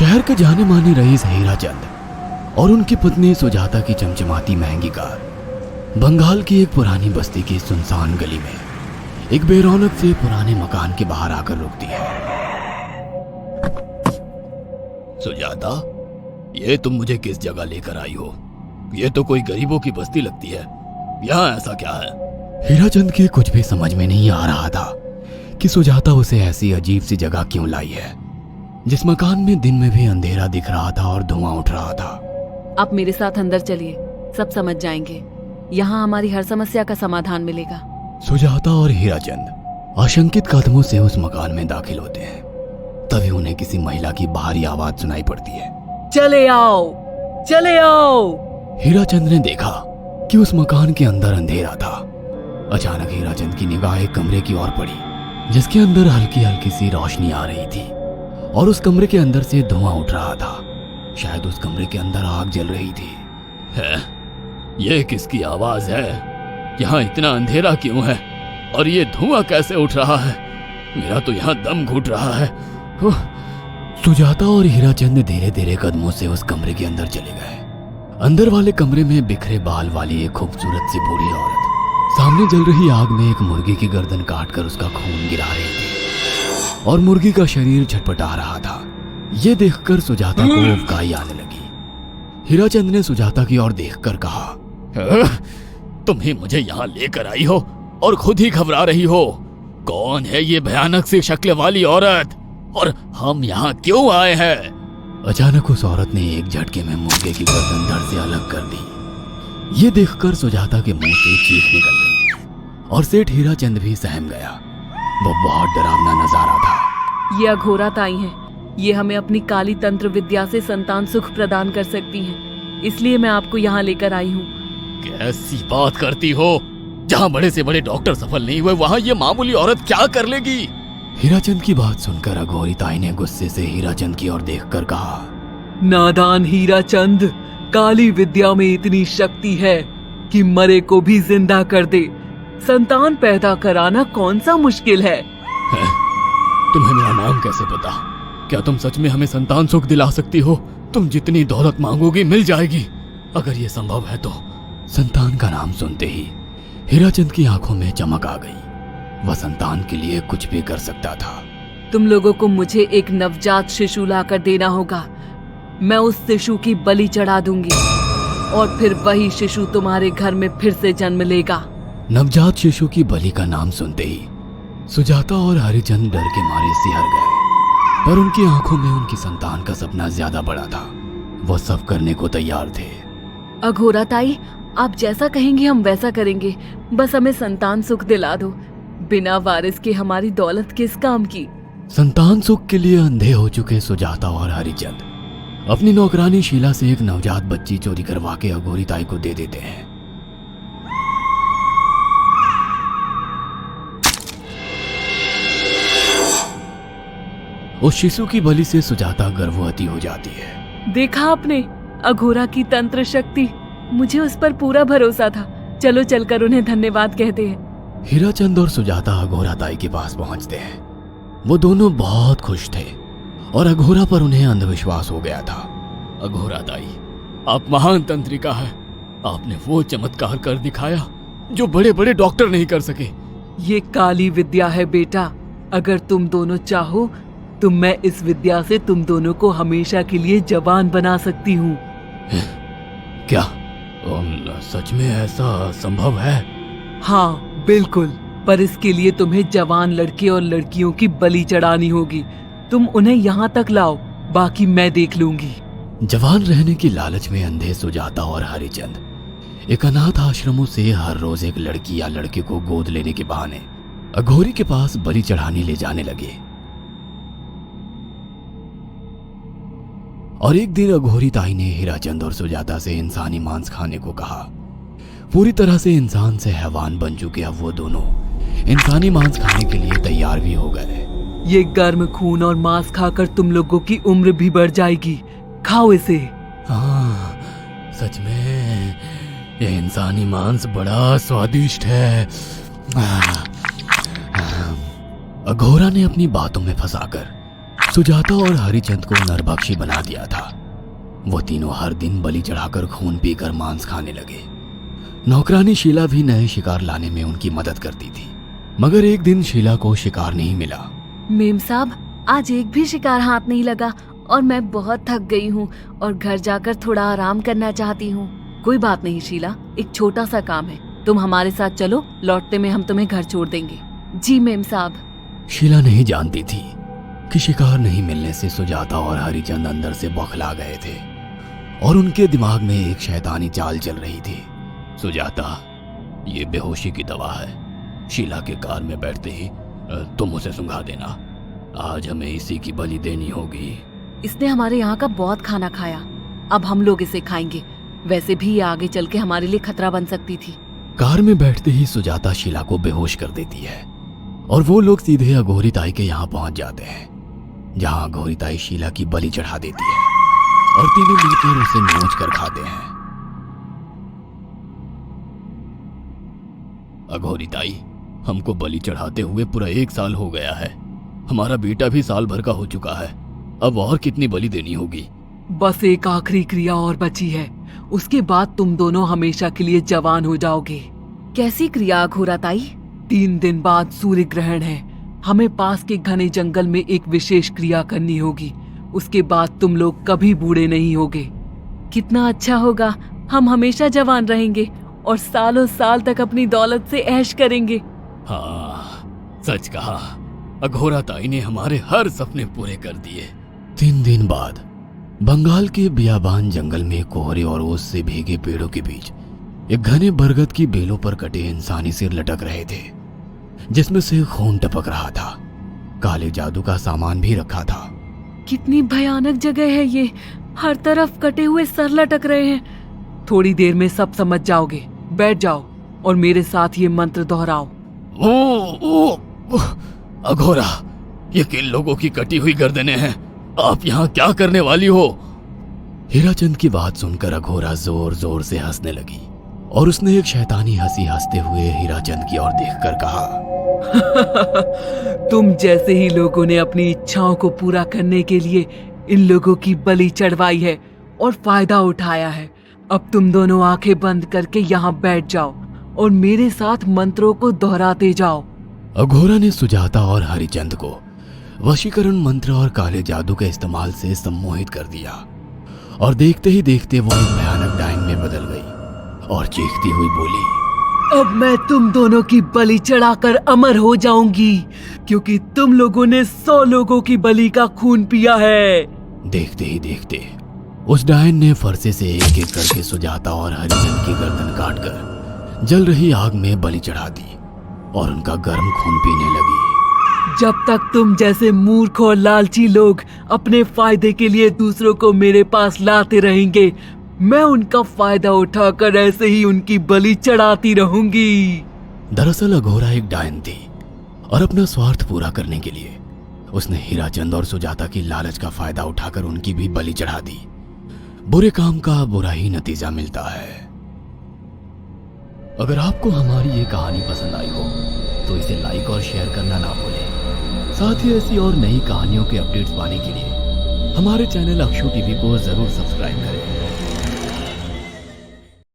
शहर के जाने माने रईस हीराचंद और उनकी पत्नी सुजाता की चमचमाती महंगी कार बंगाल की एक पुरानी बस्ती की सुनसान गली में एक बेरौनक से पुराने मकान के बाहर आकर रुकती है। सुजाता, ये तुम मुझे किस जगह लेकर आई हो? ये तो कोई गरीबों की बस्ती लगती है। यहाँ ऐसा क्या है? हीराचंद की कुछ भी समझ में नहीं आ रहा था कि सुजाता उसे ऐसी अजीब सी जगह क्यों लाई है, जिस मकान में दिन में भी अंधेरा दिख रहा था और धुआं उठ रहा था। आप मेरे साथ अंदर चलिए, सब समझ जाएंगे। यहाँ हमारी हर समस्या का समाधान मिलेगा। सुजाता और हीराचंद आशंकित कदमों से उस मकान में दाखिल होते हैं। तभी उन्हें किसी महिला की बाहरी आवाज सुनाई पड़ती है। चले आओ, चले आओ। हीराचंद ने देखा कि उस मकान के अंदर अंधेरा था। अचानक हीराचंद की निगाह एक कमरे की ओर पड़ी, जिसके अंदर हल्की हल्की सी रोशनी आ रही थी और उस कमरे के अंदर से धुआं उठ रहा था। शायद उस कमरे के अंदर आग जल रही थी। है? ये किसकी आवाज है? यहाँ इतना अंधेरा क्यों है और ये धुआं कैसे उठ रहा है? मेरा तो यहाँ दम घुट रहा है। सुजाता और हीराचंद धीरे धीरे कदमों से उस कमरे के अंदर चले गए। अंदर वाले कमरे में बिखरे बाल वाली एक खूबसूरत सी बूढ़ी औरत सामने जल रही आग में एक मुर्गी की गर्दन काटकर उसका खून गिरा रही थी और मुर्गी का शरीर छटपटा रहा था। ये देखकर सुजाता को उबकाई आने लगी। हीराचंद ने सुजाता की ओर देखकर कहा, तुम ही मुझे यहाँ लेकर आई हो और खुद ही घबरा रही हो। कौन है ये भयानक सी शक्ल वाली औरत और हम यहाँ क्यों आए हैं? अचानक उस औरत ने एक झटके में मुर्गे की गर्दन धड़ से अलग कर दी। ये देखकर सुजाता के मुंह से चीख निकल गई और सेठ हीराचंद भी सहम गया। वो बहुत डरावना नजारा था। ये अघोरा ताई हैं। ये हमें अपनी काली तंत्र विद्या से संतान सुख प्रदान कर सकती हैं। इसलिए मैं आपको यहाँ लेकर आई हूँ। कैसी बात करती हो? जहाँ बड़े से बड़े डॉक्टर सफल नहीं हुए, वहाँ ये मामूली औरत क्या कर लेगी? हीराचंद की बात सुनकर अघोरी ताई ने गुस्से से हीराचंद की ओर देखकर कहा, नादान हीराचंद, काली विद्या में इतनी शक्ति है कि मरे को भी जिंदा कर दे। संतान पैदा कराना कौन सा मुश्किल है? तुम्हें मेरा नाम कैसे पता? क्या तुम सच में हमें संतान सुख दिला सकती हो? तुम जितनी दौलत मांगोगी मिल जाएगी, अगर ये संभव है तो। संतान का नाम सुनते ही हीराचंद की आंखों में चमक आ गई। वह संतान के लिए कुछ भी कर सकता था। तुम लोगों को मुझे एक नवजात शिशु लाकर देना होगा। मैं उस शिशु की बलि चढ़ा दूंगी और फिर वही शिशु तुम्हारे घर में फिर से जन्म लेगा। नवजात शिशु की बलि का नाम सुनते ही सुजाता और हरिचंद डर के मारे सिहर गए, पर उनकी आंखों में उनकी संतान का सपना ज्यादा बड़ा था। वो सब करने को तैयार थे। अघोरा ताई, आप जैसा कहेंगे हम वैसा करेंगे। बस हमें संतान सुख दिला दो। बिना वारिस के हमारी दौलत किस काम की? संतान सुख के लिए अंधे हो चुके सुजाता और हरिचंद अपनी नौकरानी शीला से एक नवजात बच्ची चोरी करवा के अघोरी ताई को दे देते हैं। उस शिशु की बलि से सुजाता गर्भवती हो जाती है। देखा आपने अघोरा की तंत्र शक्ति? मुझे उस पर पूरा भरोसा था। चलो चलकर उन्हें धन्यवाद कहते हैं। हीराचंद और सुजाता अघोरा ताई के पास पहुंचते हैं। वो दोनों बहुत खुश थे और अघोरा पर उन्हें अंधविश्वास हो गया था। अघोरा ताई, आप महान तंत्रिका है। आपने वो चमत्कार कर दिखाया जो बड़े बड़े डॉक्टर नहीं कर सके। ये काली विद्या है बेटा। अगर तुम दोनों चाहो तो मैं इस विद्या से तुम दोनों को हमेशा के लिए जवान बना सकती हूँ। क्या सच में ऐसा संभव है? हाँ बिल्कुल, पर इसके लिए तुम्हें जवान लड़के और लड़कियों की बलि चढ़ानी होगी। तुम उन्हें यहाँ तक लाओ, बाकी मैं देख लूंगी। जवान रहने की लालच में अंधे सुजाता और हरिचंद एक अनाथ आश्रमों से हर रोज एक लड़की या लड़के को गोद लेने के बहाने अघोरी के पास बलि चढ़ाने ले जाने लगे। और एक दिन अघोरी ताई ने हीराचंद और सुजाता से इंसानी मांस खाने को कहा। पूरी तरह से इंसान से हैवान बन चुके अब वो दोनों इंसानी मांस खाने के लिए तैयार भी हो गए। ये गर्म खून और मांस खाकर तुम लोगों की उम्र भी बढ़ जाएगी। खाओ इसे। हाँ, सच में ये इंसानी मांस बड़ा स्वादिष्ट है। अघोरा ने अपनी बातों में फंसाकर सुजाता और हरिचंद को नरभक्षी बना दिया था। वो तीनों हर दिन बलि चढ़ाकर खून पीकर मांस खाने लगे। नौकरानी शीला भी नए शिकार लाने में उनकी मदद करती थी, मगर एक दिन शीला को शिकार नहीं मिला। मेम साहब, आज एक भी शिकार हाथ नहीं लगा और मैं बहुत थक गई हूँ और घर जाकर थोड़ा आराम करना चाहती हूँ। कोई बात नहीं शीला, एक छोटा सा काम है, तुम हमारे साथ चलो, लौटते में हम तुम्हें घर छोड़ देंगे। जी मेम साहब। शीला नहीं जानती थी कि शिकार नहीं मिलने से सुजाता और हरिचंद अंदर से बौखला गए थे और उनके दिमाग में एक शैतानी चाल चल रही थी। सुजाता, ये बेहोशी की दवा है। शीला के कार में बैठते ही तुम उसे सुंघा देना। आज हमें इसी की बलि देनी होगी। इसने हमारे यहाँ का बहुत खाना खाया, अब हम लोग इसे खाएंगे। वैसे भी ये आगे चल के हमारे लिए खतरा बन सकती थी। कार में बैठते ही सुजाता शीला को बेहोश कर देती है और वो लोग सीधे अघोरी ताई के यहाँ पहुंच जाते हैं, जहाँ अघोरी ताई शीला की बलि चढ़ा देती है और तीनों मिलकर उसे नोच कर खाते हैं। अघोरी ताई, हमको बलि चढ़ाते हुए पूरा 1 साल हो गया है। हमारा बेटा भी साल भर का हो चुका है। अब और कितनी बलि देनी होगी? बस एक आखिरी क्रिया और बची है, उसके बाद तुम दोनों हमेशा के लिए जवान हो जाओगे। कैसी क्रिया अघोरा ताई? 3 दिन बाद सूर्य ग्रहण है, हमें पास के घने जंगल में एक विशेष क्रिया करनी होगी। उसके बाद तुम लोग कभी बूढ़े नहीं होगे। कितना अच्छा होगा, हम हमेशा जवान रहेंगे और सालों साल तक अपनी दौलत से ऐश करेंगे। हाँ, सच कहा। अघोरा ताई ने हमारे हर सपने पूरे कर दिए। 3 दिन बाद बंगाल के बियाबान जंगल में कोहरे और ओस से भीगे पेड़ों के बीच एक घने बरगद की बेलों पर कटे इंसानी सिर लटक रहे थे, जिसमें से खून टपक रहा था। काले जादू का सामान भी रखा था। कितनी भयानक जगह है ये, हर तरफ कटे हुए सर लटक रहे हैं। थोड़ी देर में सब समझ जाओगे, बैठ जाओ और मेरे साथ ये मंत्र दोहराओ। अघोरा, ये किन लोगों की कटी हुई गर्दनें हैं? आप यहाँ क्या करने वाली हो? हीराचंद की बात सुनकर अघोरा जोर जोर से हंसने लगी और उसने एक शैतानी हंसी हंसते हुए हीराचंद की ओर देखकर कहा, तुम जैसे ही लोगों ने अपनी इच्छाओं को पूरा करने के लिए इन लोगों की बलि चढ़वाई है और फायदा उठाया है। अब तुम दोनों आंखें बंद करके यहाँ बैठ जाओ और मेरे साथ मंत्रों को दोहराते जाओ। अघोरा ने सुजाता और हरिचंद को वशीकरण मंत्र और काले जादू के इस्तेमाल से सम्मोहित कर दिया और देखते ही देखते वो एक भयानक डायन में बदल गई और चीखती हुई बोली, अब मैं तुम दोनों की बलि चढ़ाकर अमर हो जाऊंगी, क्योंकि तुम लोगों ने 100 लोगों की बलि का खून पिया है। देखते ही देखते उस डायन ने फरसे से एक एक करके सुजाता और हरिचंद की गर्दन काटकर जल रही आग में बलि चढ़ा दी और उनका गर्म खून पीने लगी। जब तक तुम जैसे मूर्ख और लालची लोग अपने फायदे के लिए दूसरों को मेरे पास लाते रहेंगे, मैं उनका फायदा उठाकर ऐसे ही उनकी बलि चढ़ाती रहूंगी। दरअसल अघोरा एक डायन थी और अपना स्वार्थ पूरा करने के लिए उसने हीराचंद और सुजाता की लालच का फायदा उठाकर उनकी भी बलि चढ़ा दी। बुरे काम का बुरा ही नतीजा मिलता है। अगर आपको हमारी ये कहानी पसंद आई हो तो इसे लाइक और शेयर करना ना भूलें। साथ ही ऐसी और नई कहानियों के अपडेट्स पाने के लिए हमारे चैनल अक्षु टीवी को जरूर सब्सक्राइब करें।